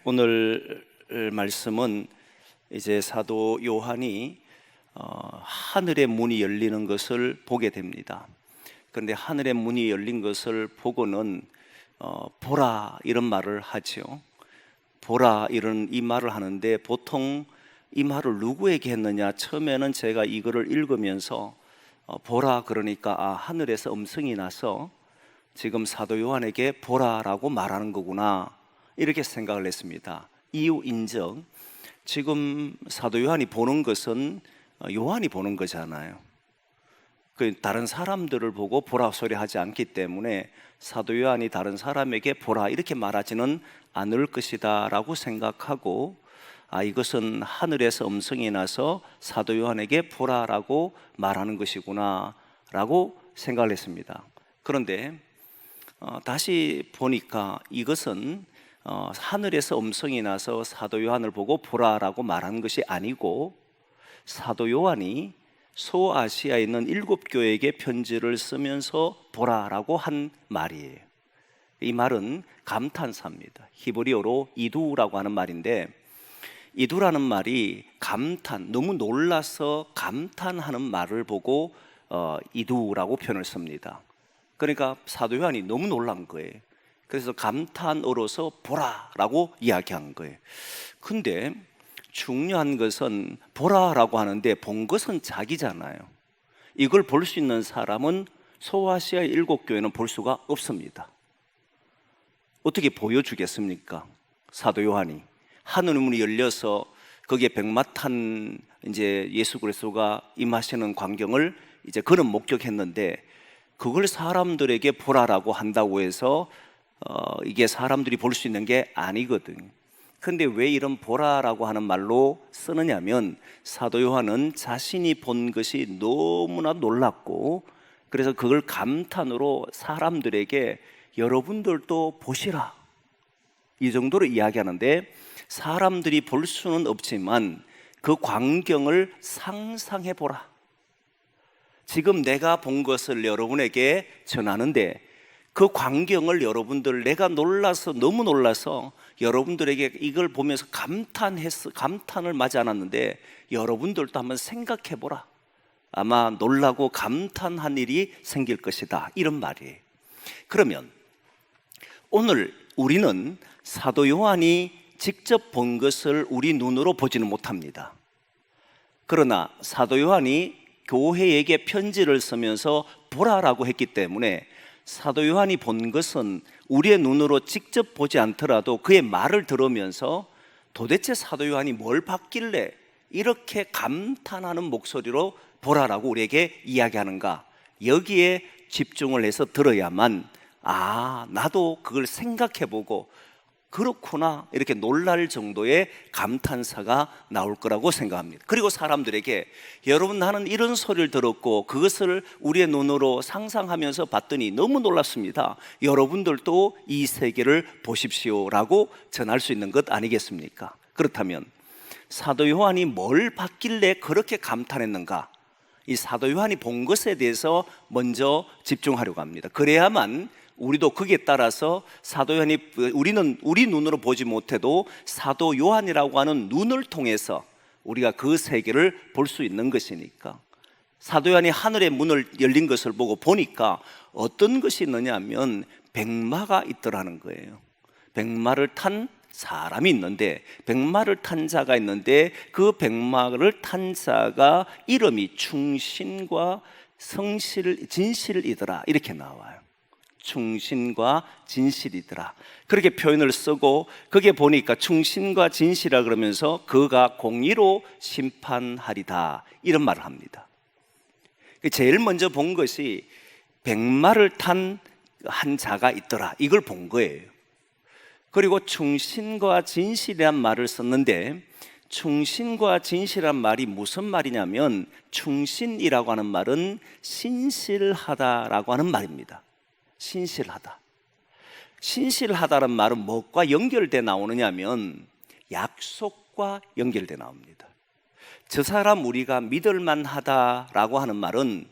오늘 말씀은 이제 사도 요한이 하늘의 문이 열리는 것을 보게 됩니다. 그런데 하늘의 문이 열린 것을 보고는 보라 이런 말을 하죠. 보라 이런 이 말을 하는데 보통 이 말을 누구에게 했느냐? 처음에는 제가 이거를 읽으면서 보라 그러니까 하늘에서 음성이 나서 지금 사도 요한에게 보라라고 말하는 거구나 이렇게 생각을 했습니다. 이유 인정. 지금 사도 요한이 보는 것은 요한이 보는 거잖아요. 다른 사람들을 보고 보라 소리 하지 않기 때문에 사도 요한이 다른 사람에게 보라 이렇게 말하지는 않을 것이다 라고 생각하고 이것은 하늘에서 음성이 나서 사도 요한에게 보라라고 말하는 것이구나 라고 생각을 했습니다. 그런데 다시 보니까 이것은 하늘에서 음성이 나서 사도 요한을 보고 보라라고 말하는 것이 아니고 사도 요한이 소아시아에 있는 7교회에게 편지를 쓰면서 보라라고 한 말이에요. 이 말은 감탄사입니다. 히브리어로 이두라고 하는 말인데, 이두라는 말이 감탄, 너무 놀라서 감탄하는 말을 보고 이두라고 표현을 씁니다. 그러니까 사도 요한이 너무 놀란 거예요. 그래서 감탄어로서 보라라고 이야기한 거예요. 근데 중요한 것은 보라라고 하는데 본 것은 자기잖아요. 이걸 볼 수 있는 사람은 소아시아의 7교회는 볼 수가 없습니다. 어떻게 보여주겠습니까? 사도 요한이 하늘 문이 열려서 거기에 백마탄 이제 예수 그리스도가 임하시는 광경을 이제 그는 목격했는데 그걸 사람들에게 보라라고 한다고 해서 이게 사람들이 볼 수 있는 게 아니거든요. 근데 왜 이런 보라라고 하는 말로 쓰느냐면 사도 요한은 자신이 본 것이 너무나 놀랐고 그래서 그걸 감탄으로 사람들에게 여러분들도 보시라 이 정도로 이야기하는데, 사람들이 볼 수는 없지만 그 광경을 상상해 보라. 지금 내가 본 것을 여러분에게 전하는데 그 광경을 여러분들, 내가 너무 놀라서 여러분들에게 이걸 보면서 감탄을 맞지 않았는데 여러분들도 한번 생각해 보라. 아마 놀라고 감탄한 일이 생길 것이다 이런 말이에요. 그러면 오늘 우리는 사도 요한이 직접 본 것을 우리 눈으로 보지는 못합니다. 그러나 사도 요한이 교회에게 편지를 쓰면서 보라라고 했기 때문에 사도 요한이 본 것은 우리의 눈으로 직접 보지 않더라도 그의 말을 들으면서 도대체 사도 요한이 뭘 봤길래 이렇게 감탄하는 목소리로 보라라고 우리에게 이야기하는가, 여기에 집중을 해서 들어야만 나도 그걸 생각해보고 그렇구나 이렇게 놀랄 정도의 감탄사가 나올 거라고 생각합니다. 그리고 사람들에게 여러분 나는 이런 소리를 들었고 그것을 우리의 눈으로 상상하면서 봤더니 너무 놀랐습니다. 여러분들도 이 세계를 보십시오 라고 전할 수 있는 것 아니겠습니까? 그렇다면 사도 요한이 뭘 봤길래 그렇게 감탄했는가, 이 사도 요한이 본 것에 대해서 먼저 집중하려고 합니다. 그래야만 우리도 거기에 따라서 사도 요한이, 우리는 우리 눈으로 보지 못해도 사도 요한이라고 하는 눈을 통해서 우리가 그 세계를 볼 수 있는 것이니까. 사도 요한이 하늘의 문을 열린 것을 보고 보니까 어떤 것이 있느냐 하면 백마가 있더라는 거예요. 백마를 탄 사람이 있는데, 백마를 탄 자가 있는데 그 백마를 탄 자가 이름이 충신과 진실이더라 이렇게 나와요. 충신과 진실이더라 그렇게 표현을 쓰고, 거기에 보니까 충신과 진실이라 그러면서 그가 공의로 심판하리다 이런 말을 합니다. 제일 먼저 본 것이 백마를 탄 한 자가 있더라 이걸 본 거예요. 그리고 충신과 진실이란 말을 썼는데, 충신과 진실이란 말이 무슨 말이냐면 충신이라고 하는 말은 신실하다라고 하는 말입니다. 신실하다. 신실하다는 말은 무엇과 연결돼 나오느냐 하면 약속과 연결돼 나옵니다. 저 사람 우리가 믿을 만하다라고 하는 말은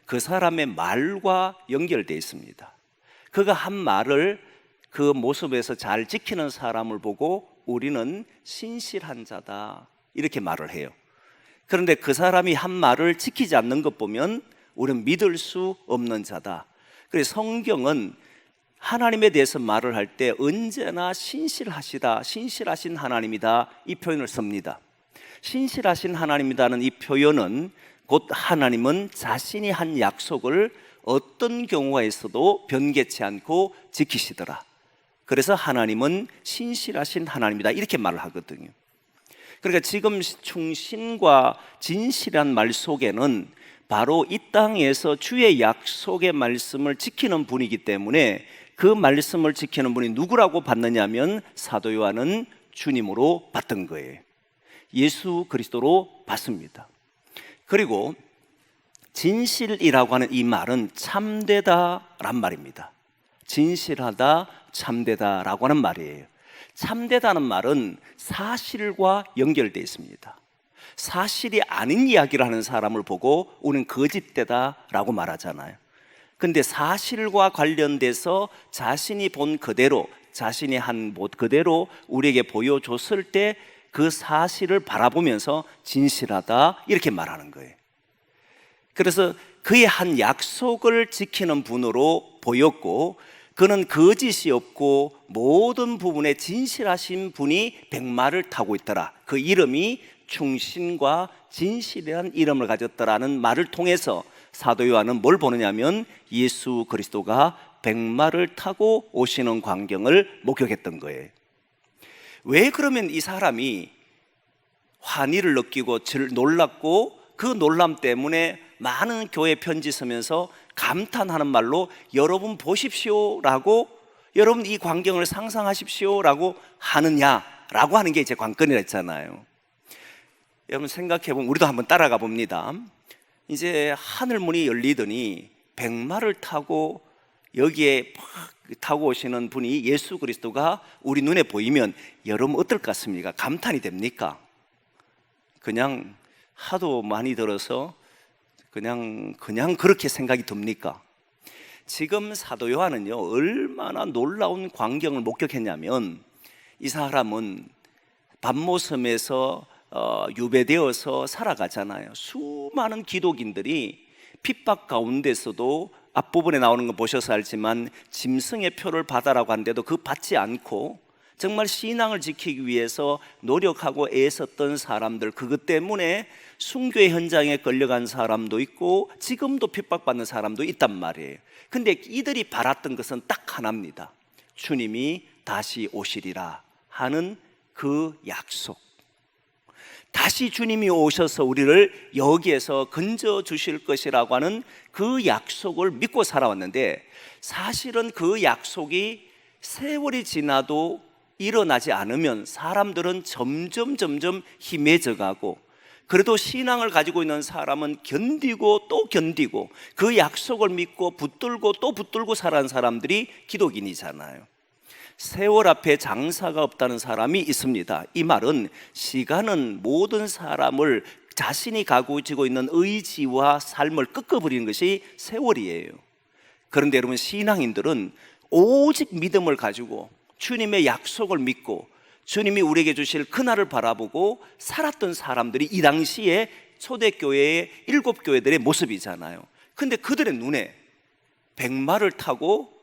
그 사람의 말과 연결돼 있습니다. 그가 한 말을 그 모습에서 잘 지키는 사람을 보고 우리는 신실한 자다 이렇게 말을 해요. 그런데 그 사람이 한 말을 지키지 않는 것 보면 우리는 믿을 수 없는 자다. 그래서 성경은 하나님에 대해서 말을 할 때 언제나 신실하시다, 신실하신 하나님이다 이 표현을 씁니다. 신실하신 하나님이다는 이 표현은 곧 하나님은 자신이 한 약속을 어떤 경우가 있어도 변개치 않고 지키시더라. 그래서 하나님은 신실하신 하나님이다 이렇게 말을 하거든요. 그러니까 지금 충신과 진실한 말 속에는 바로 이 땅에서 주의 약속의 말씀을 지키는 분이기 때문에 그 말씀을 지키는 분이 누구라고 받느냐면 사도 요한은 주님으로 받던 거예요. 예수 그리스도로 받습니다. 그리고 진실이라고 하는 이 말은 참되다란 말입니다. 진실하다, 참되다라고 하는 말이에요. 참되다는 말은 사실과 연결되어 있습니다. 사실이 아닌 이야기를 하는 사람을 보고 우리는 거짓되다라고 말하잖아요. 근데 사실과 관련돼서 자신이 본 그대로, 자신이 한 못 그대로 우리에게 보여줬을 때 그 사실을 바라보면서 진실하다 이렇게 말하는 거예요. 그래서 그의 한 약속을 지키는 분으로 보였고, 그는 거짓이 없고 모든 부분에 진실하신 분이 백마를 타고 있더라. 그 이름이 충신과 진실이라는 이름을 가졌더라는 말을 통해서 사도 요한은 뭘 보느냐면 예수 그리스도가 백마를 타고 오시는 광경을 목격했던 거예요. 왜 그러면 이 사람이 환희를 느끼고 놀랐고 그 놀람 때문에 많은 교회 편지 쓰면서 감탄하는 말로 여러분 보십시오라고, 여러분 이 광경을 상상하십시오라고 하느냐라고 하는 게 이제 관건이라 했잖아요. 여러분 생각해보면 우리도 한번 따라가 봅니다. 이제 하늘문이 열리더니 백마를 타고 여기에 타고 오시는 분이 예수 그리스도가 우리 눈에 보이면 여러분 어떨 것 같습니까? 감탄이 됩니까? 그냥 하도 많이 들어서 그냥 그렇게 생각이 듭니까? 지금 사도 요한은요 얼마나 놀라운 광경을 목격했냐면, 이 사람은 밤모섬에서 유배되어서 살아가잖아요. 수많은 기독인들이 핍박 가운데서도 앞부분에 나오는 거 보셔서 알지만 짐승의 표를 받아라고 하는데도 그 받지 않고 정말 신앙을 지키기 위해서 노력하고 애썼던 사람들, 그것 때문에 순교의 현장에 끌려간 사람도 있고 지금도 핍박받는 사람도 있단 말이에요. 근데 이들이 바랐던 것은 딱 하나입니다. 주님이 다시 오시리라 하는 그 약속. 다시 주님이 오셔서 우리를 여기에서 건져 주실 것이라고 하는 그 약속을 믿고 살아왔는데, 사실은 그 약속이 세월이 지나도 일어나지 않으면 사람들은 점점 희미해져 가고, 그래도 신앙을 가지고 있는 사람은 견디고 또 견디고 그 약속을 믿고 붙들고 또 붙들고 살아가는 사람들이 기독인이잖아요. 세월 앞에 장사가 없다는 사람이 있습니다. 이 말은 시간은 모든 사람을 자신이 가지고 있는 의지와 삶을 꺾어버리는 것이 세월이에요. 그런데 여러분, 신앙인들은 오직 믿음을 가지고 주님의 약속을 믿고 주님이 우리에게 주실 그날을 바라보고 살았던 사람들이 이 당시에 초대교회의 7교회들의 모습이잖아요. 근데 그들의 눈에 백마를 타고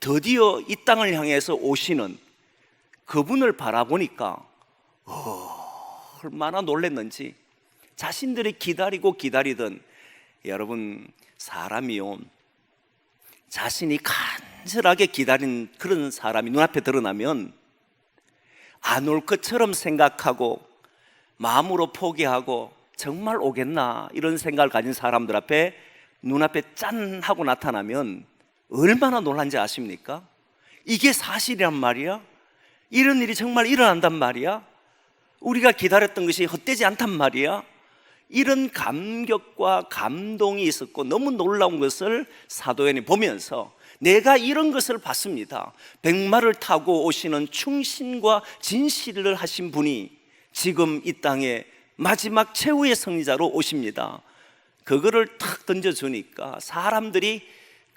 드디어 이 땅을 향해서 오시는 그분을 바라보니까 얼마나 놀랐는지, 자신들이 기다리던, 여러분 사람이요, 자신이 간절하게 기다린 그런 사람이 눈앞에 드러나면 안 올 것처럼 생각하고 마음으로 포기하고 정말 오겠나 이런 생각을 가진 사람들 앞에 눈앞에 짠 하고 나타나면 얼마나 놀란지 아십니까? 이게 사실이란 말이야? 이런 일이 정말 일어난단 말이야? 우리가 기다렸던 것이 헛되지 않단 말이야? 이런 감격과 감동이 있었고 너무 놀라운 것을 사도연이 보면서 내가 이런 것을 봤습니다. 백마를 타고 오시는 충신과 진실을 하신 분이 지금 이 땅에 마지막 최후의 승리자로 오십니다. 그거를 탁 던져주니까 사람들이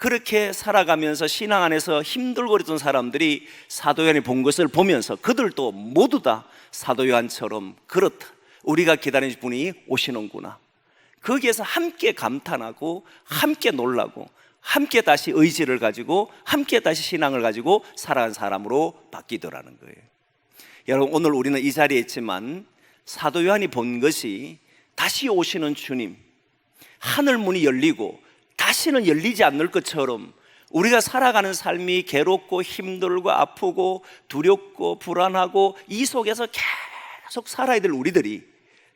그렇게 살아가면서 신앙 안에서 힘들고 그랬던 사람들이 사도 요한이 본 것을 보면서 그들도 모두 다 사도 요한처럼 그렇다, 우리가 기다리는 분이 오시는구나, 거기에서 함께 감탄하고 함께 놀라고 함께 다시 의지를 가지고 함께 다시 신앙을 가지고 살아간 사람으로 바뀌더라는 거예요. 여러분, 오늘 우리는 이 자리에 있지만 사도 요한이 본 것이 다시 오시는 주님, 하늘 문이 열리고 다시는 열리지 않을 것처럼 우리가 살아가는 삶이 괴롭고 힘들고 아프고 두렵고 불안하고 이 속에서 계속 살아야 될 우리들이,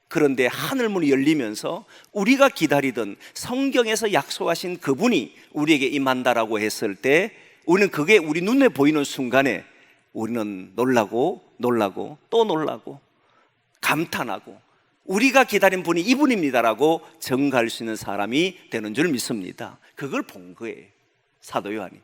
그런데 하늘 문이 열리면서 우리가 기다리던 성경에서 약속하신 그분이 우리에게 임한다라고 했을 때, 우리는 그게 우리 눈에 보이는 순간에 우리는 놀라고 또 놀라고 감탄하고 우리가 기다린 분이 이분입니다라고 증거할 수 있는 사람이 되는 줄 믿습니다. 그걸 본 거예요, 사도 요한이.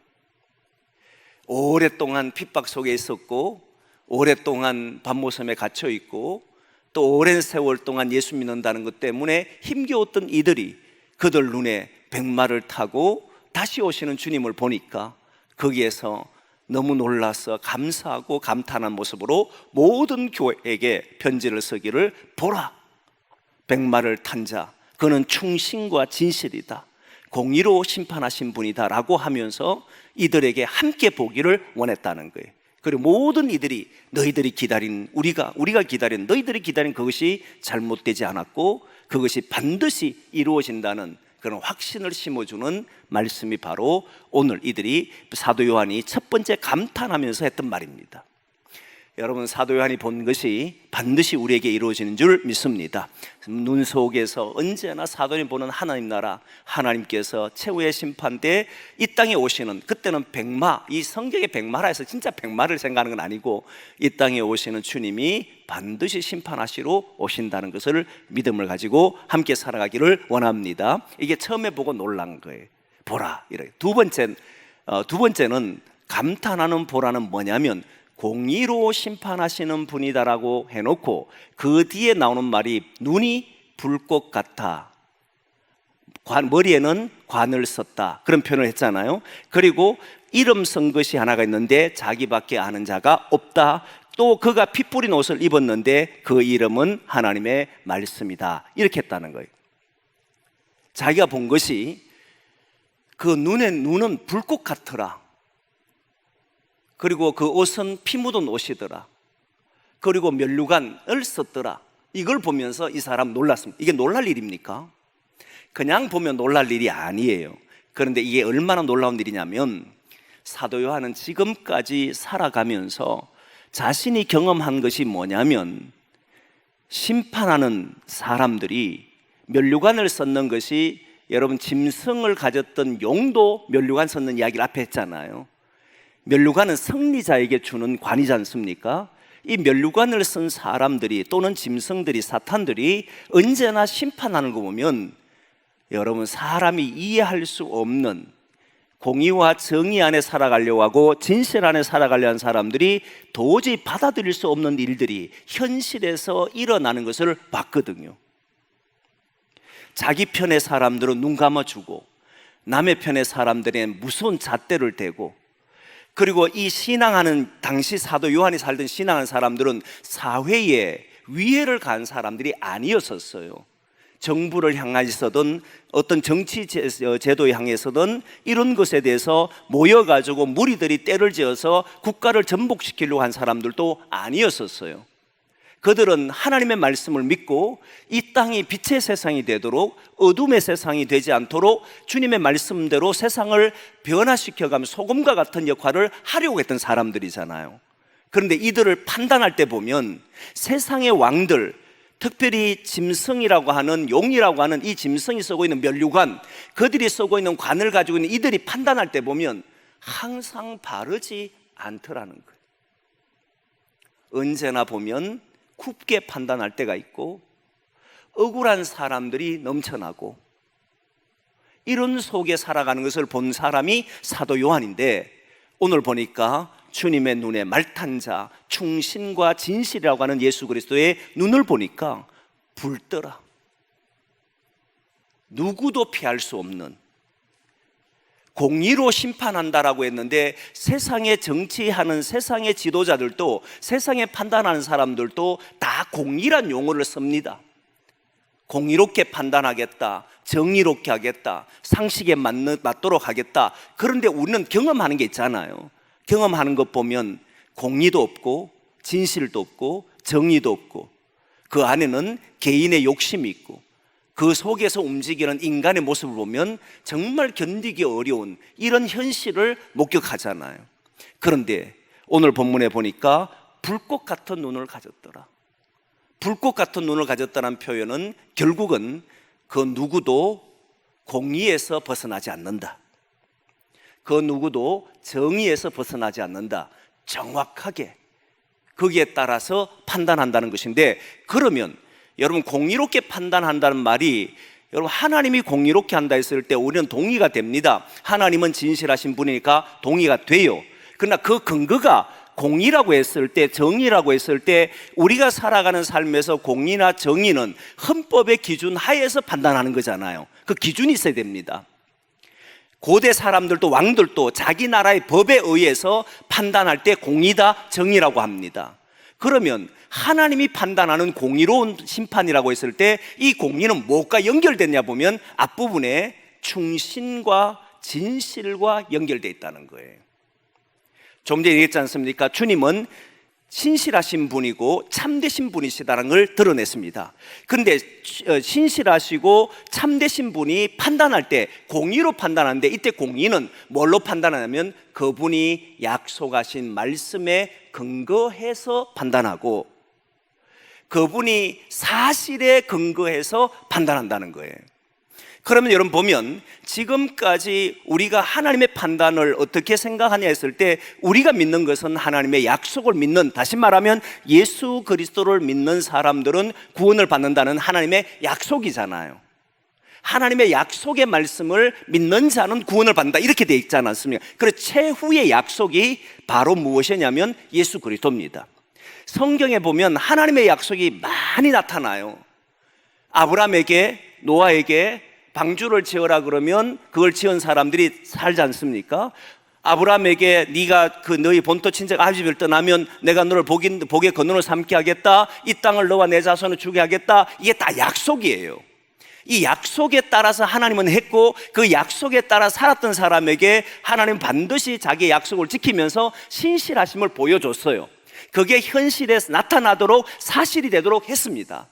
오랫동안 핍박 속에 있었고, 오랫동안 밤모섬에 갇혀 있고, 또 오랜 세월 동안 예수 믿는다는 것 때문에 힘겨웠던 이들이 그들 눈에 백마를 타고 다시 오시는 주님을 보니까 거기에서 너무 놀라서 감사하고 감탄한 모습으로 모든 교회에게 편지를 쓰기를, 보라, 백마를 탄 자, 그는 충신과 진실이다, 공의로 심판하신 분이다 라고 하면서 이들에게 함께 보기를 원했다는 거예요. 그리고 모든 이들이 너희들이 기다린, 우리가 기다린, 너희들이 기다린 그것이 잘못되지 않았고 그것이 반드시 이루어진다는 그런 확신을 심어주는 말씀이 바로 오늘 이들이 사도 요한이 첫 번째 감탄하면서 했던 말입니다. 여러분, 사도 요한이 본 것이 반드시 우리에게 이루어지는 줄 믿습니다. 눈 속에서 언제나 사도님 보는 하나님 나라, 하나님께서 최후의 심판 때 이 땅에 오시는, 그때는 백마, 이 성경의 백마라 해서 진짜 백마를 생각하는 건 아니고 이 땅에 오시는 주님이 반드시 심판하시러 오신다는 것을 믿음을 가지고 함께 살아가기를 원합니다. 이게 처음에 보고 놀란 거예요. 보라, 이렇게. 두 번째는 감탄하는 보라는 뭐냐면 공의로 심판하시는 분이다라고 해놓고 그 뒤에 나오는 말이 눈이 불꽃 같아, 머리에는 관을 썼다, 그런 표현을 했잖아요. 그리고 이름 쓴 것이 하나가 있는데 자기밖에 아는 자가 없다. 또 그가 피 뿌린 옷을 입었는데 그 이름은 하나님의 말씀이다, 이렇게 했다는 거예요. 자기가 본 것이 그 눈은 불꽃 같더라, 그리고 그 옷은 피 묻은 옷이더라, 그리고 면류관을 썼더라. 이걸 보면서 이 사람 놀랐습니다. 이게 놀랄 일입니까? 그냥 보면 놀랄 일이 아니에요. 그런데 이게 얼마나 놀라운 일이냐면 사도 요한은 지금까지 살아가면서 자신이 경험한 것이 뭐냐면 심판하는 사람들이 면류관을 썼는 것이, 여러분 짐승을 가졌던 용도 면류관 썼는 이야기를 앞에 했잖아요. 면류관은 승리자에게 주는 관이지 않습니까? 이 면류관을 쓴 사람들이 또는 짐승들이, 사탄들이 언제나 심판하는 거 보면 여러분, 사람이 이해할 수 없는 공의와 정의 안에 살아가려고 하고 진실 안에 살아가려고 하는 사람들이 도저히 받아들일 수 없는 일들이 현실에서 일어나는 것을 봤거든요. 자기 편의 사람들은 눈 감아주고 남의 편의 사람들은 무서운 잣대를 대고, 그리고 이 신앙하는, 당시 사도 요한이 살던 신앙하는 사람들은 사회에 위해를 가한 사람들이 아니었었어요. 정부를 향해서든 어떤 정치 제도에 향해서든 이런 것에 대해서 모여가지고 무리들이 때를 지어서 국가를 전복시키려고 한 사람들도 아니었었어요. 그들은 하나님의 말씀을 믿고 이 땅이 빛의 세상이 되도록, 어둠의 세상이 되지 않도록 주님의 말씀대로 세상을 변화시켜가며 소금과 같은 역할을 하려고 했던 사람들이잖아요. 그런데 이들을 판단할 때 보면 세상의 왕들, 특별히 짐승이라고 하는, 용이라고 하는 이 짐승이 쓰고 있는 면류관, 그들이 쓰고 있는 관을 가지고 있는 이들이 판단할 때 보면 항상 바르지 않더라는 거예요. 언제나 보면 굽게 판단할 때가 있고 억울한 사람들이 넘쳐나고, 이런 속에 살아가는 것을 본 사람이 사도 요한인데, 오늘 보니까 주님의 눈에 말탄 자, 충신과 진실이라고 하는 예수 그리스도의 눈을 보니까 붉더라. 누구도 피할 수 없는, 공의로 심판한다라고 했는데 세상에 정치하는 세상의 지도자들도 세상에 판단하는 사람들도 다 공의란 용어를 씁니다. 공의롭게 판단하겠다, 정의롭게 하겠다, 상식에 맞도록 하겠다. 그런데 우리는 경험하는 게 있잖아요. 경험하는 것 보면 공의도 없고 진실도 없고 정의도 없고 그 안에는 개인의 욕심이 있고 그 속에서 움직이는 인간의 모습을 보면 정말 견디기 어려운 이런 현실을 목격하잖아요. 그런데 오늘 본문에 보니까 불꽃 같은 눈을 가졌더라. 불꽃 같은 눈을 가졌다는 표현은 결국은 그 누구도 공의에서 벗어나지 않는다. 그 누구도 정의에서 벗어나지 않는다. 정확하게 거기에 따라서 판단한다는 것인데, 그러면 여러분 공의롭게 판단한다는 말이, 여러분 하나님이 공의롭게 한다 했을 때 우리는 동의가 됩니다. 하나님은 진실하신 분이니까 동의가 돼요. 그러나 그 근거가 공의라고 했을 때, 정의라고 했을 때 우리가 살아가는 삶에서 공의나 정의는 헌법의 기준 하에서 판단하는 거잖아요. 그 기준이 있어야 됩니다. 고대 사람들도 왕들도 자기 나라의 법에 의해서 판단할 때 공의다, 정의라고 합니다. 그러면 하나님이 판단하는 공의로운 심판이라고 했을 때 이 공의는 무엇과 연결됐냐 보면 앞부분에 충신과 진실과 연결되어 있다는 거예요. 좀 전에 얘기했지 않습니까? 주님은 신실하신 분이고 참되신 분이시다는 걸 드러냈습니다. 그런데 신실하시고 참되신 분이 판단할 때 공의로 판단하는데, 이때 공의는 뭘로 판단하냐면 그분이 약속하신 말씀에 근거해서 판단하고 그분이 사실에 근거해서 판단한다는 거예요. 그러면 여러분 보면 지금까지 우리가 하나님의 판단을 어떻게 생각하냐 했을 때 우리가 믿는 것은 하나님의 약속을 믿는, 다시 말하면 예수 그리스도를 믿는 사람들은 구원을 받는다는 하나님의 약속이잖아요. 하나님의 약속의 말씀을 믿는 자는 구원을 받는다, 이렇게 되어 있지 않습니까? 그래서 최후의 약속이 바로 무엇이냐면 예수 그리스도입니다. 성경에 보면 하나님의 약속이 많이 나타나요. 아브라함에게, 노아에게 방주를 지어라 그러면 그걸 지은 사람들이 살지 않습니까? 아브라함에게 네가 그 너희 본토 친척 아비집을 떠나면 내가 너를 복의 근원을 삼게 하겠다, 이 땅을 너와 내 자손을 주게 하겠다. 이게 다 약속이에요. 이 약속에 따라서 하나님은 했고 그 약속에 따라 살았던 사람에게 하나님은 반드시 자기의 약속을 지키면서 신실하심을 보여줬어요. 그게 현실에 나타나도록 사실이 되도록 했습니다.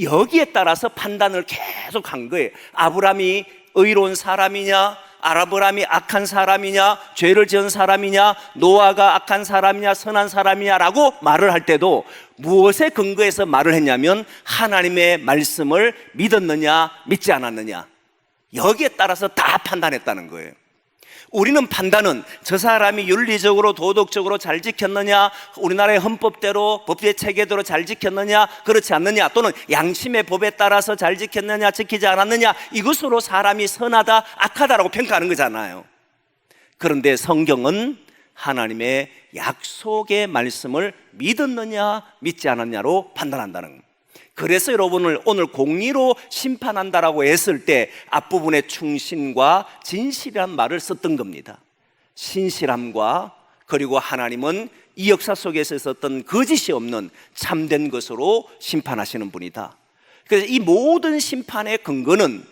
여기에 따라서 판단을 계속 한 거예요. 아브라함이 의로운 사람이냐, 아브라함이 악한 사람이냐, 죄를 지은 사람이냐, 노아가 악한 사람이냐, 선한 사람이냐라고 말을 할 때도 무엇에 근거해서 말을 했냐면 하나님의 말씀을 믿었느냐 믿지 않았느냐, 여기에 따라서 다 판단했다는 거예요. 우리는 판단은 저 사람이 윤리적으로 도덕적으로 잘 지켰느냐, 우리나라의 헌법대로 법의 체계대로 잘 지켰느냐 그렇지 않느냐, 또는 양심의 법에 따라서 잘 지켰느냐 지키지 않았느냐, 이것으로 사람이 선하다 악하다라고 평가하는 거잖아요. 그런데 성경은 하나님의 약속의 말씀을 믿었느냐 믿지 않았냐로 판단한다는 겁니다. 그래서 여러분을 오늘 공의로 심판한다라고 했을 때 앞부분에 충신과 진실이란 말을 썼던 겁니다. 신실함과, 그리고 하나님은 이 역사 속에서 있었던 거짓이 없는 참된 것으로 심판하시는 분이다. 그래서 이 모든 심판의 근거는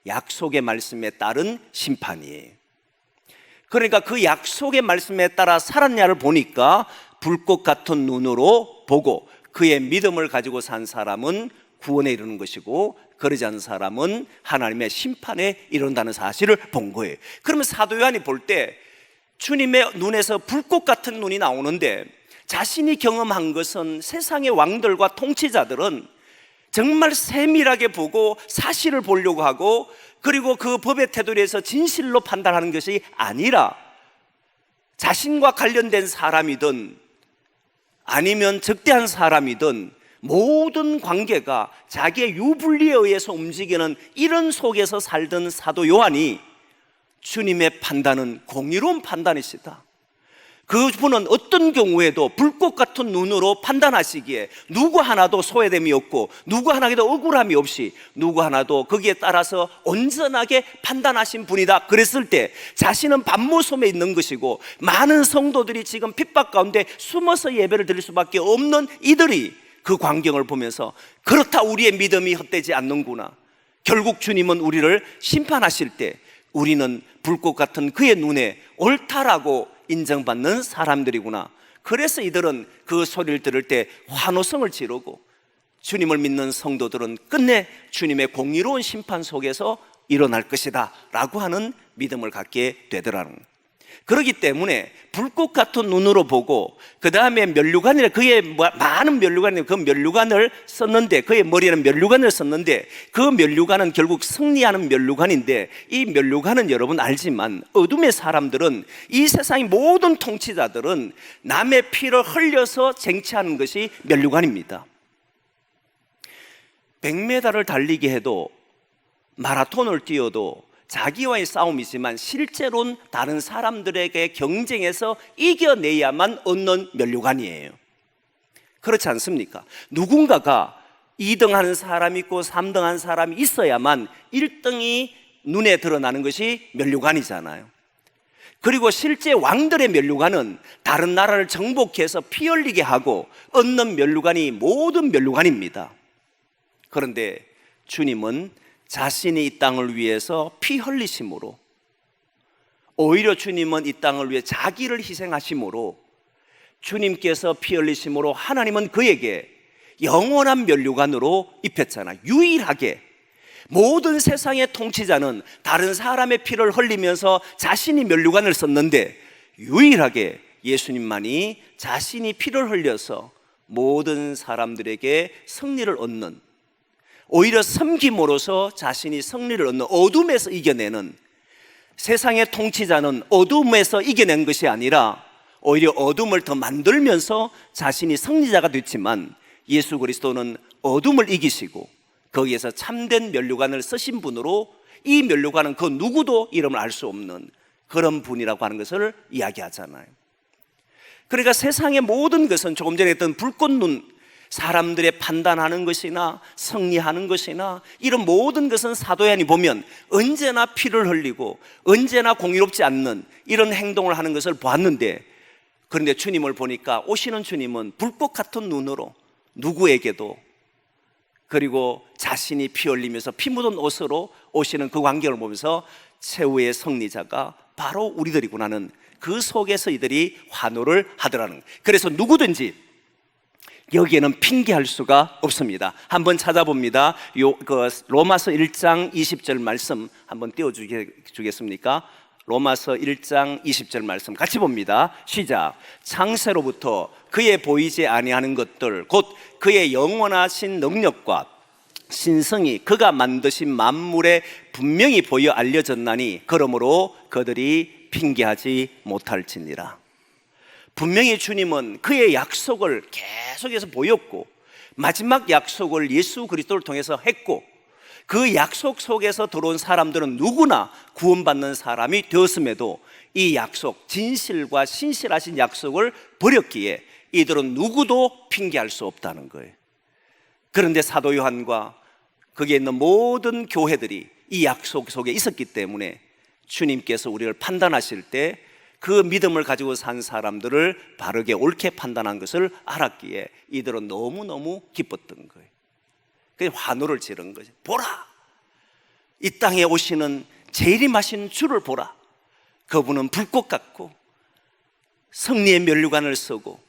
약속의 말씀에 따른 심판이에요. 그러니까 그 약속의 말씀에 따라 살았냐를 보니까 불꽃 같은 눈으로 보고 그의 믿음을 가지고 산 사람은 구원에 이르는 것이고 그러지 않은 사람은 하나님의 심판에 이른다는 사실을 본 거예요. 그러면 사도 요한이 볼 때 주님의 눈에서 불꽃 같은 눈이 나오는데, 자신이 경험한 것은 세상의 왕들과 통치자들은 정말 세밀하게 보고 사실을 보려고 하고, 그리고 그 법의 테두리에서 진실로 판단하는 것이 아니라 자신과 관련된 사람이든 아니면 적대한 사람이든 모든 관계가 자기의 유불리에 의해서 움직이는 이런 속에서 살던 사도 요한이 주님의 판단은 공의로운 판단이시다, 그분은 어떤 경우에도 불꽃 같은 눈으로 판단하시기에 누구 하나도 소외됨이 없고 누구 하나에도 억울함이 없이 누구 하나도 거기에 따라서 온전하게 판단하신 분이다 그랬을 때 자신은 밤모섬에 있는 것이고 많은 성도들이 지금 핍박 가운데 숨어서 예배를 드릴 수밖에 없는 이들이 그 광경을 보면서 그렇다, 우리의 믿음이 헛되지 않는구나. 결국 주님은 우리를 심판하실 때 우리는 불꽃 같은 그의 눈에 옳다라고 인정받는 사람들이구나. 그래서 이들은 그 소리를 들을 때 환호성을 지르고, 주님을 믿는 성도들은 끝내 주님의 공의로운 심판 속에서 일어날 것이다 라고 하는 믿음을 갖게 되더라는 거예요. 그렇기 때문에 불꽃 같은 눈으로 보고, 그 다음에 면류관이라, 그의 많은 면류관이 그 면류관을 썼는데, 그의 머리에는 면류관을 썼는데, 그 면류관은 결국 승리하는 면류관인데, 이 면류관은 여러분 알지만 어둠의 사람들은, 이 세상의 모든 통치자들은 남의 피를 흘려서 쟁취하는 것이 면류관입니다. 100m를 달리게 해도, 마라톤을 뛰어도 자기와의 싸움이지만 실제로는 다른 사람들에게 경쟁해서 이겨내야만 얻는 면류관이에요. 그렇지 않습니까? 누군가가 2등 하는 사람이 있고 3등 하는 사람이 있어야만 1등이 눈에 드러나는 것이 면류관이잖아요. 그리고 실제 왕들의 면류관은 다른 나라를 정복해서 피 흘리게 하고 얻는 면류관이 모든 면류관입니다. 그런데 주님은 자신이 이 땅을 위해서 피 흘리심으로, 오히려 주님은 이 땅을 위해 자기를 희생하심으로, 주님께서 피 흘리심으로 하나님은 그에게 영원한 면류관으로 입혔잖아요. 유일하게 모든 세상의 통치자는 다른 사람의 피를 흘리면서 자신이 면류관을 썼는데, 유일하게 예수님만이 자신이 피를 흘려서 모든 사람들에게 승리를 얻는, 오히려 섬김으로써 자신이 승리를 얻는, 어둠에서 이겨내는, 세상의 통치자는 어둠에서 이겨낸 것이 아니라 오히려 어둠을 더 만들면서 자신이 승리자가 됐지만, 예수 그리스도는 어둠을 이기시고 거기에서 참된 면류관을 쓰신 분으로, 이 면류관은 그 누구도 이름을 알 수 없는 그런 분이라고 하는 것을 이야기하잖아요. 그러니까 세상의 모든 것은, 조금 전에 했던 불꽃 눈, 사람들의 판단하는 것이나 승리하는 것이나 이런 모든 것은 사도 요한이 보면 언제나 피를 흘리고 언제나 공의롭지 않는 이런 행동을 하는 것을 보았는데, 그런데 주님을 보니까, 오시는 주님은 불꽃 같은 눈으로 누구에게도, 그리고 자신이 피 흘리면서 피 묻은 옷으로 오시는 그 광경을 보면서 최후의 승리자가 바로 우리들이구나는, 그 속에서 이들이 환호를 하더라는 거예요. 그래서 누구든지 여기에는 핑계할 수가 없습니다. 한번 찾아봅니다. 로마서 1장 20절 말씀 한번 띄워주겠습니까? 로마서 1장 20절 말씀 같이 봅니다. 시작. 창세로부터 그의 보이지 아니하는 것들, 곧 그의 영원하신 능력과 신성이 그가 만드신 만물에 분명히 보여 알려졌나니, 그러므로 그들이 핑계하지 못할지니라. 분명히 주님은 그의 약속을 계속해서 보였고, 마지막 약속을 예수 그리스도를 통해서 했고, 그 약속 속에서 들어온 사람들은 누구나 구원받는 사람이 되었음에도 이 약속, 진실과 신실하신 약속을 버렸기에 이들은 누구도 핑계할 수 없다는 거예요. 그런데 사도 요한과 거기에 있는 모든 교회들이 이 약속 속에 있었기 때문에 주님께서 우리를 판단하실 때 그 믿음을 가지고 산 사람들을 바르게 옳게 판단한 것을 알았기에 이들은 너무너무 기뻤던 거예요. 그래서 환호를 지른 거죠. 보라! 이 땅에 오시는 재림하신 주를 보라! 그분은 불꽃 같고 승리의 면류관을 쓰고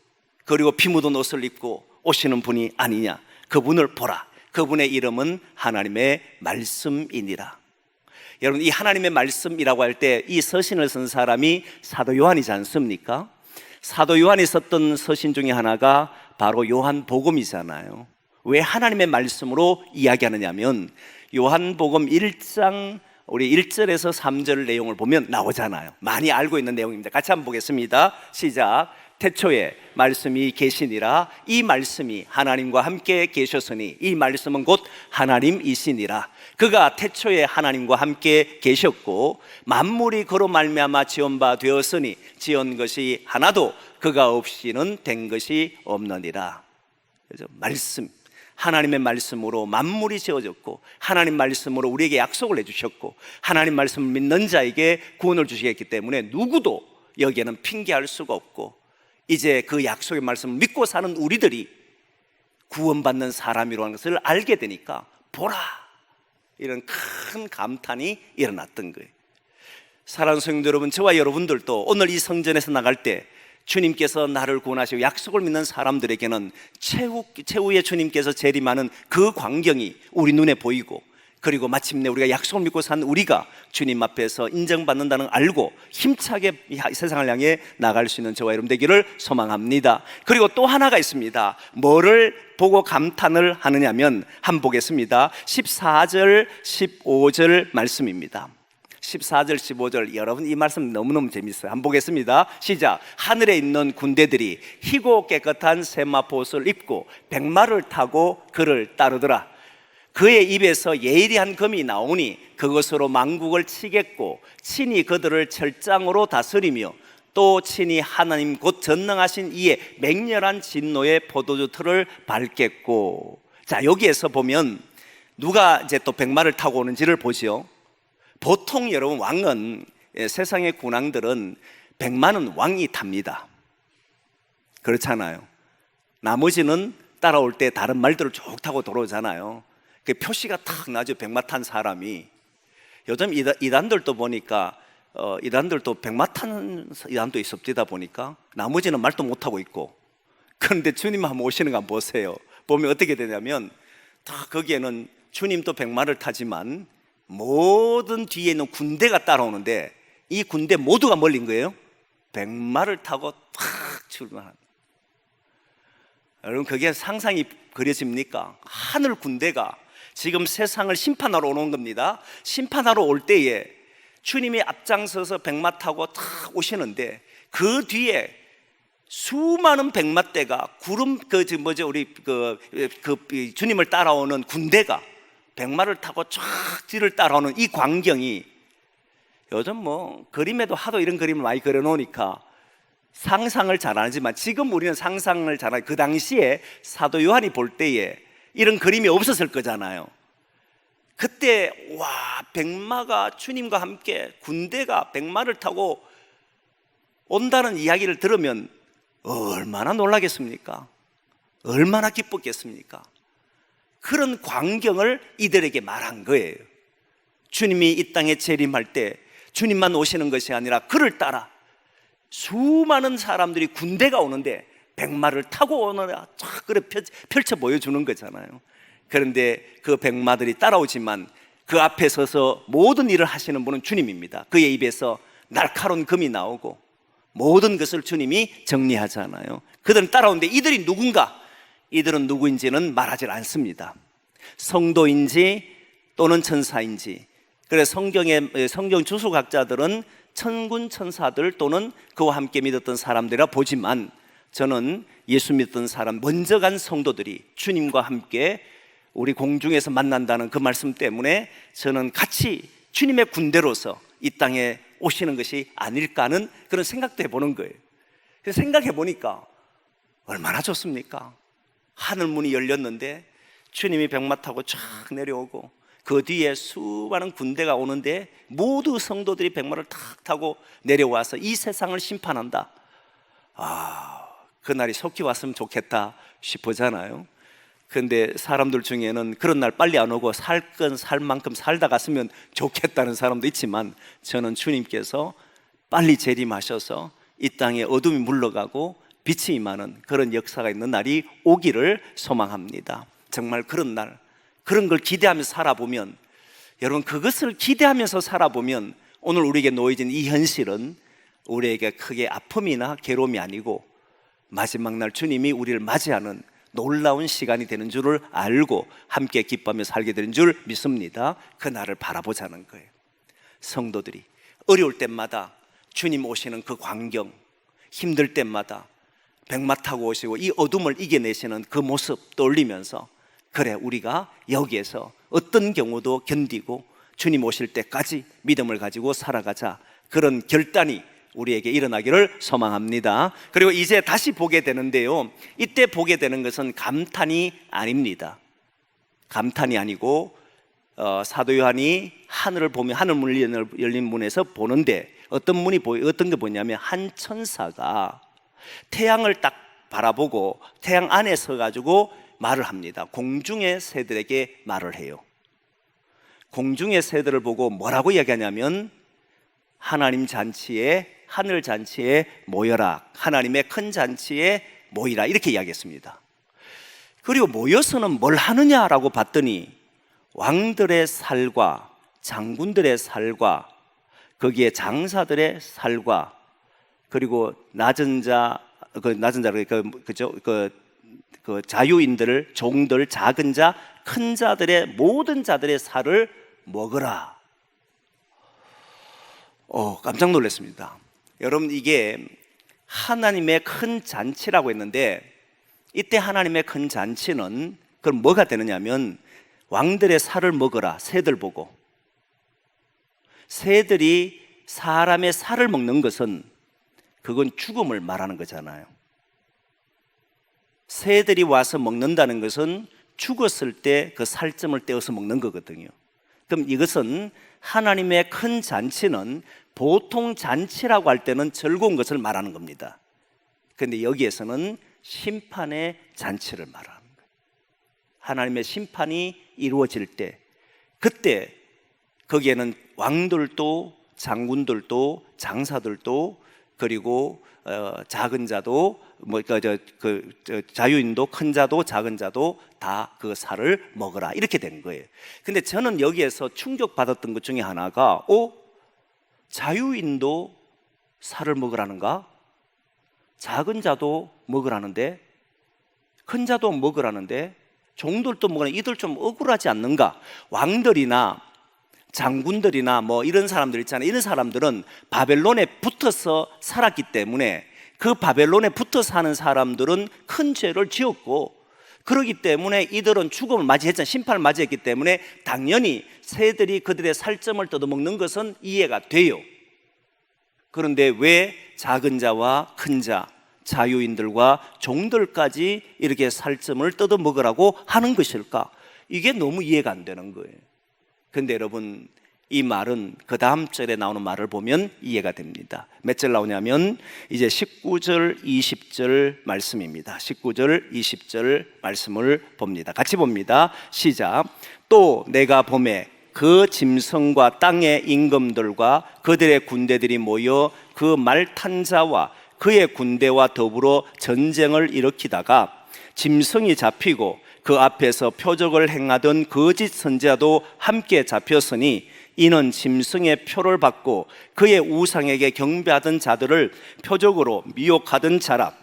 그리고 피 묻은 옷을 입고 오시는 분이 아니냐. 그분을 보라. 그분의 이름은 하나님의 말씀이니라. 여러분, 이 하나님의 말씀이라고 할 때 이 서신을 쓴 사람이 사도 요한이지 않습니까? 사도 요한이 썼던 서신 중에 하나가 바로 요한복음이잖아요. 왜 하나님의 말씀으로 이야기하느냐면, 요한복음 1장 우리 1절에서 3절 내용을 보면 나오잖아요. 많이 알고 있는 내용입니다. 같이 한번 보겠습니다. 시작. 태초에 말씀이 계시니라. 이 말씀이 하나님과 함께 계셨으니 이 말씀은 곧 하나님이시니라. 그가 태초에 하나님과 함께 계셨고 만물이 그로 말미암아 지은 바 되었으니 지은 것이 하나도 그가 없이는 된 것이 없느니라. 그래서 말씀, 하나님의 말씀으로 만물이 지어졌고 하나님 말씀으로 우리에게 약속을 해주셨고 하나님 말씀을 믿는 자에게 구원을 주시겠기 때문에 누구도 여기에는 핑계할 수가 없고 이제 그 약속의 말씀을 믿고 사는 우리들이 구원받는 사람이라는 것을 알게 되니까 보라, 이런 큰 감탄이 일어났던 거예요. 사랑하는 성도 여러분, 저와 여러분들도 오늘 이 성전에서 나갈 때 주님께서 나를 구원하시고 약속을 믿는 사람들에게는 최후의 주님께서 재림하는 그 광경이 우리 눈에 보이고 그리고 마침내 우리가 약속을 믿고 산 우리가 주님 앞에서 인정받는다는 걸 알고 힘차게 세상을 향해 나갈 수 있는 저와 여러분 되기를 소망합니다. 그리고 또 하나가 있습니다. 뭐를 보고 감탄을 하느냐면 한번 보겠습니다. 14절 15절 말씀입니다. 14절 15절 여러분 이 말씀 너무너무 재밌어요. 한번 보겠습니다. 시작. 하늘에 있는 군대들이 희고 깨끗한 세마포옷을 입고 백마를 타고 그를 따르더라. 그의 입에서 예리한 검이 나오니 그것으로 만국을 치겠고 친히 그들을 철장으로 다스리며 또 친히 하나님 곧 전능하신 이의 맹렬한 진노의 포도주 틀을 밟겠고. 자, 여기에서 보면 누가 이제 또 백마를 타고 오는지를 보죠. 보통 여러분 왕은, 세상의 군왕들은 백마는 왕이 탑니다. 그렇잖아요. 나머지는 따라올 때 다른 말들을 쭉 타고 들어오잖아요. 그 표시가 탁 나죠. 백마 탄 사람이. 요즘 이단들도 보니까 이단들도 백마 타는 이단도 있습니다. 보니까 나머지는 말도 못하고 있고. 그런데 주님 한번 오시는 거 한번 보세요. 보면 어떻게 되냐면 다 거기에는 주님도 백마를 타지만 모든 뒤에 있는 군대가 따라오는데 이 군대 모두가 몰린 거예요. 백마를 타고 탁 출발합니다. 여러분 그게 상상이 그려집니까? 하늘 군대가 지금 세상을 심판하러 오는 겁니다. 심판하러 올 때에 주님이 앞장서서 백마 타고 탁 오시는데 그 뒤에 수많은 백마대가 구름 우리 주님을 따라오는 군대가 백마를 타고 쫙 뒤를 따라오는 이 광경이 요즘 뭐 그림에도 하도 이런 그림을 많이 그려놓으니까 상상을 잘 안 하지만 지금 우리는 상상을 잘 하고 그 당시에 사도 요한이 볼 때에 이런 그림이 없었을 거잖아요. 그때 와, 백마가 주님과 함께 군대가 백마를 타고 온다는 이야기를 들으면 얼마나 놀라겠습니까? 얼마나 기뻤겠습니까? 그런 광경을 이들에게 말한 거예요. 주님이 이 땅에 재림할 때 주님만 오시는 것이 아니라 그를 따라 수많은 사람들이 군대가 오는데 백마를 타고 오느라 쫙 그래 펼쳐 보여주는 거잖아요. 그런데 그 백마들이 따라오지만 그 앞에 서서 모든 일을 하시는 분은 주님입니다. 그의 입에서 날카로운 금이 나오고 모든 것을 주님이 정리하잖아요. 그들은 따라오는데 이들이 누군가? 이들은 누구인지는 말하지 않습니다. 성도인지 또는 천사인지. 그래서 성경 주수각자들은 천군 천사들 또는 그와 함께 믿었던 사람들이라 보지만 저는 예수 믿던 사람, 먼저 간 성도들이 주님과 함께 우리 공중에서 만난다는 그 말씀 때문에 저는 같이 주님의 군대로서 이 땅에 오시는 것이 아닐까 하는 그런 생각도 해보는 거예요. 그래서 생각해 보니까 얼마나 좋습니까? 하늘문이 열렸는데 주님이 백마 타고 쫙 내려오고 그 뒤에 수많은 군대가 오는데 모두 성도들이 백마를 탁 타고 내려와서 이 세상을 심판한다. 그날이 속히 왔으면 좋겠다 싶으잖아요. 그런데 사람들 중에는 그런 날 빨리 안 오고 살 만큼 살다 갔으면 좋겠다는 사람도 있지만 저는 주님께서 빨리 재림하셔서 이 땅에 어둠이 물러가고 빛이 임하는 그런 역사가 있는 날이 오기를 소망합니다. 정말 그런 날, 그런 걸 기대하면서 살아보면, 여러분 그것을 기대하면서 살아보면 오늘 우리에게 놓여진 이 현실은 우리에게 크게 아픔이나 괴로움이 아니고 마지막 날 주님이 우리를 맞이하는 놀라운 시간이 되는 줄을 알고 함께 기뻐하며 살게 되는 줄 믿습니다. 그 날을 바라보자는 거예요. 성도들이 어려울 때마다 주님 오시는 그 광경, 힘들 때마다 백마 타고 오시고 이 어둠을 이겨내시는 그 모습 떠올리면서, 그래, 우리가 여기에서 어떤 경우도 견디고 주님 오실 때까지 믿음을 가지고 살아가자, 그런 결단이 우리에게 일어나기를 소망합니다. 그리고 이제 다시 보게 되는데요, 이때 보게 되는 것은 감탄이 아닙니다. 감탄이 아니고 사도 요한이 하늘을 보며 하늘 문이 열린 문에서 보는데 어떤 게 보냐면, 한 천사가 태양을 딱 바라보고 태양 안에 서가지고 말을 합니다. 공중의 새들에게 말을 해요. 공중의 새들을 보고 뭐라고 이야기하냐면, 하나님 잔치에, 하늘 잔치에 모여라, 하나님의 큰 잔치에 모이라, 이렇게 이야기했습니다. 그리고 모여서는 뭘 하느냐라고 봤더니 왕들의 살과 장군들의 살과 거기에 장사들의 살과 그리고 낮은 자, 자유인들, 종들, 작은 자, 큰 자들의 모든 자들의 살을 먹으라. 깜짝 놀랐습니다. 여러분, 이게 하나님의 큰 잔치라고 했는데, 이때 하나님의 큰 잔치는 그럼 뭐가 되느냐면, 왕들의 살을 먹으라, 새들 보고. 새들이 사람의 살을 먹는 것은 그건 죽음을 말하는 거잖아요. 새들이 와서 먹는다는 것은 죽었을 때 그 살점을 떼어서 먹는 거거든요. 그럼 이것은 하나님의 큰 잔치는 보통 잔치라고 할 때는 즐거운 것을 말하는 겁니다. 그런데 여기에서는 심판의 잔치를 말하는 거예요. 하나님의 심판이 이루어질 때, 그때 거기에는 왕들도 장군들도 장사들도 그리고 작은 자도 자유인도 큰 자도 작은 자도 다 그 살을 먹으라, 이렇게 된 거예요. 근데 저는 여기에서 충격받았던 것 중에 하나가, 자유인도 살을 먹으라는가? 작은 자도 먹으라는데, 큰 자도 먹으라는데, 종들도 먹으라는데, 이들 좀 억울하지 않는가? 왕들이나 장군들이나 이런 사람들 있잖아요. 이런 사람들은 바벨론에 붙어서 살았기 때문에, 그 바벨론에 붙어 사는 사람들은 큰 죄를 지었고, 그렇기 때문에 이들은 죽음을 맞이했잖아요. 심판을 맞이했기 때문에 당연히 새들이 그들의 살점을 뜯어먹는 것은 이해가 돼요. 그런데 왜 작은 자와 큰 자, 자유인들과 종들까지 이렇게 살점을 뜯어먹으라고 하는 것일까? 이게 너무 이해가 안 되는 거예요. 그런데 여러분, 이 말은 그 다음 절에 나오는 말을 보면 이해가 됩니다. 몇 절 나오냐면 이제 19절 20절 말씀입니다. 19절 20절 말씀을 봅니다. 같이 봅니다. 시작. 또 내가 보매 그 짐승과 땅의 임금들과 그들의 군대들이 모여 그 말 탄 자와 그의 군대와 더불어 전쟁을 일으키다가 짐승이 잡히고 그 앞에서 표적을 행하던 거짓 선지자도 함께 잡혔으니, 이는 짐승의 표를 받고 그의 우상에게 경배하던 자들을 표적으로 미혹하던 자라.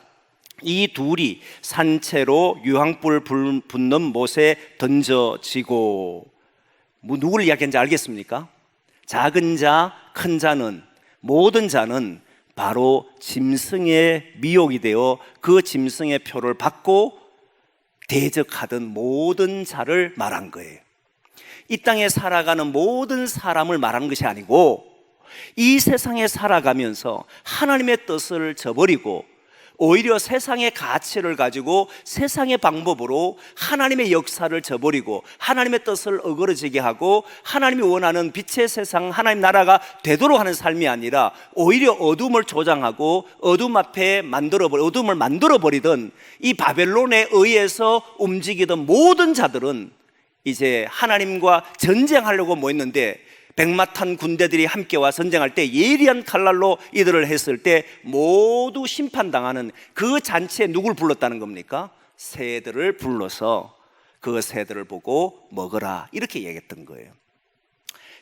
이 둘이 산채로 유황불 붙는 못에 던져지고. 누구를 이야기하는지 알겠습니까? 작은 자, 큰 자는, 모든 자는 바로 짐승의 미혹이 되어 그 짐승의 표를 받고 대적하던 모든 자를 말한 거예요. 이 땅에 살아가는 모든 사람을 말하는 것이 아니고, 이 세상에 살아가면서 하나님의 뜻을 저버리고 오히려 세상의 가치를 가지고 세상의 방법으로 하나님의 역사를 저버리고 하나님의 뜻을 어그러지게 하고 하나님이 원하는 빛의 세상, 하나님 나라가 되도록 하는 삶이 아니라 오히려 어둠을 조장하고 어둠을 만들어버리던 이 바벨론에 의해서 움직이던 모든 자들은 이제 하나님과 전쟁하려고 모였는데, 백마 탄 군대들이 함께 와 전쟁할 때 예리한 칼날로 이들을 했을 때 모두 심판당하는 그 잔치에 누굴 불렀다는 겁니까? 새들을 불러서 그 새들을 보고 먹으라, 이렇게 얘기했던 거예요.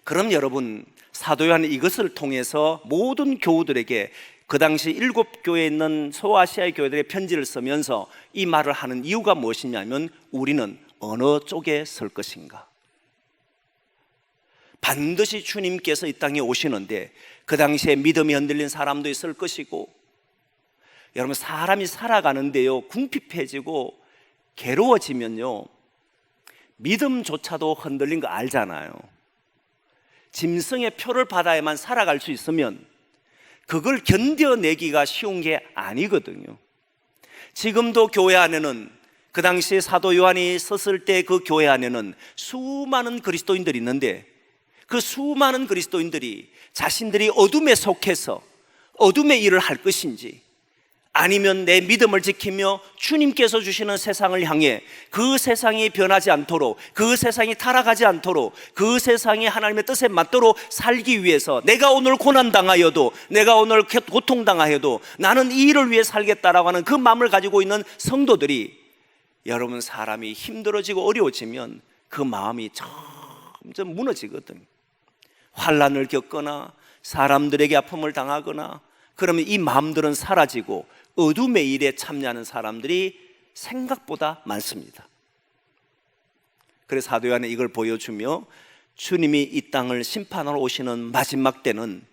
그럼 여러분, 사도 요한은 이것을 통해서 모든 교우들에게, 그 당시 7교회에 있는 소아시아의 교회들의 편지를 쓰면서 이 말을 하는 이유가 무엇이냐면, 우리는 어느 쪽에 설 것인가? 반드시 주님께서 이 땅에 오시는데 그 당시에 믿음이 흔들린 사람도 있을 것이고, 여러분, 사람이 살아가는데요, 궁핍해지고 괴로워지면요, 믿음조차도 흔들린 거 알잖아요. 짐승의 표를 받아야만 살아갈 수 있으면 그걸 견뎌내기가 쉬운 게 아니거든요. 지금도 교회 안에는, 그 당시에 사도 요한이 썼을 때 그 교회 안에는 수많은 그리스도인들이 있는데, 그 수많은 그리스도인들이 자신들이 어둠에 속해서 어둠의 일을 할 것인지, 아니면 내 믿음을 지키며 주님께서 주시는 세상을 향해 그 세상이 변하지 않도록, 그 세상이 타락하지 않도록, 그 세상이 하나님의 뜻에 맞도록 살기 위해서, 내가 오늘 고난당하여도, 내가 오늘 고통당하여도 나는 이 일을 위해 살겠다라고 하는 그 마음을 가지고 있는 성도들이, 여러분, 사람이 힘들어지고 어려워지면 그 마음이 점점 무너지거든. 환난을 겪거나 사람들에게 아픔을 당하거나 그러면 이 마음들은 사라지고 어둠의 일에 참여하는 사람들이 생각보다 많습니다. 그래서 사도 요한은 이걸 보여주며, 주님이 이 땅을 심판하러 오시는 마지막 때는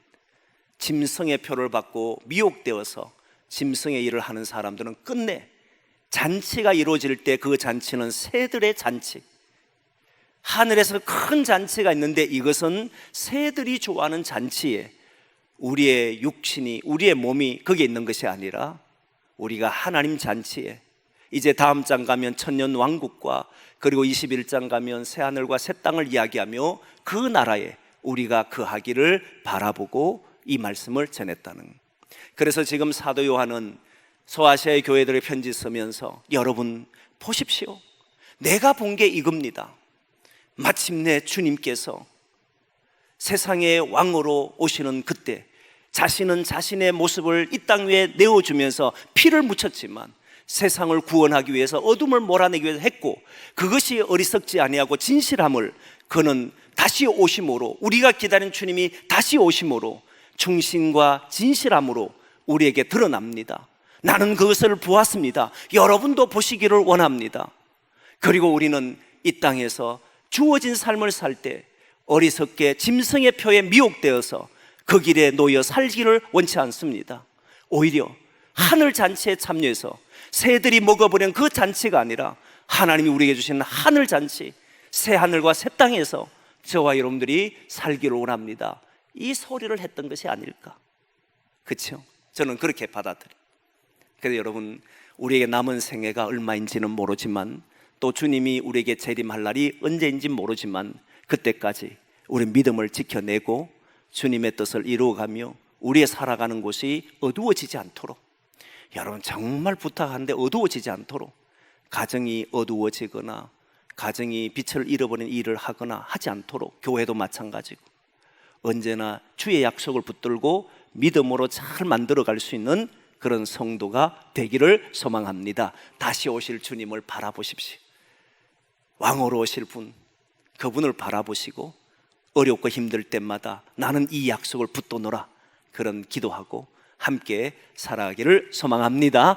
짐승의 표를 받고 미혹되어서 짐승의 일을 하는 사람들은 끝내 잔치가 이루어질 때, 그 잔치는 새들의 잔치, 하늘에서 큰 잔치가 있는데 이것은 새들이 좋아하는 잔치에 우리의 육신이, 우리의 몸이 거기에 있는 것이 아니라 우리가 하나님 잔치에, 이제 다음 장 가면 천년 왕국과 그리고 21장 가면 새하늘과 새 땅을 이야기하며 그 나라에 우리가 거하기를 바라보고 이 말씀을 전했다는. 그래서 지금 사도 요한은 소아시아의 교회들의 편지 쓰면서, 여러분 보십시오, 내가 본 게 이겁니다. 마침내 주님께서 세상의 왕으로 오시는 그때 자신은 자신의 모습을 이 땅 위에 내어주면서 피를 묻혔지만 세상을 구원하기 위해서, 어둠을 몰아내기 위해서 했고, 그것이 어리석지 아니하고 진실함을 그는 다시 오심으로, 우리가 기다린 주님이 다시 오심으로 충신과 진실함으로 우리에게 드러납니다. 나는 그것을 보았습니다. 여러분도 보시기를 원합니다. 그리고 우리는 이 땅에서 주어진 삶을 살 때 어리석게 짐승의 표에 미혹되어서 그 길에 놓여 살기를 원치 않습니다. 오히려 하늘 잔치에 참여해서 새들이 먹어버린 그 잔치가 아니라 하나님이 우리에게 주시는 하늘 잔치, 새 하늘과 새 땅에서 저와 여러분들이 살기를 원합니다. 이 소리를 했던 것이 아닐까. 그렇죠? 저는 그렇게 받아들여요. 그래서 여러분, 우리에게 남은 생애가 얼마인지는 모르지만, 또 주님이 우리에게 재림할 날이 언제인지 모르지만, 그때까지 우리 믿음을 지켜내고 주님의 뜻을 이루어가며 우리의 살아가는 곳이 어두워지지 않도록, 여러분 정말 부탁하는데 어두워지지 않도록, 가정이 어두워지거나 가정이 빛을 잃어버린 일을 하거나 하지 않도록, 교회도 마찬가지고 언제나 주의 약속을 붙들고 믿음으로 잘 만들어갈 수 있는 그런 성도가 되기를 소망합니다. 다시 오실 주님을 바라보십시오. 왕으로 오실 분, 그분을 바라보시고 어렵고 힘들 때마다 나는 이 약속을 붙들노라, 그런 기도하고 함께 살아가기를 소망합니다.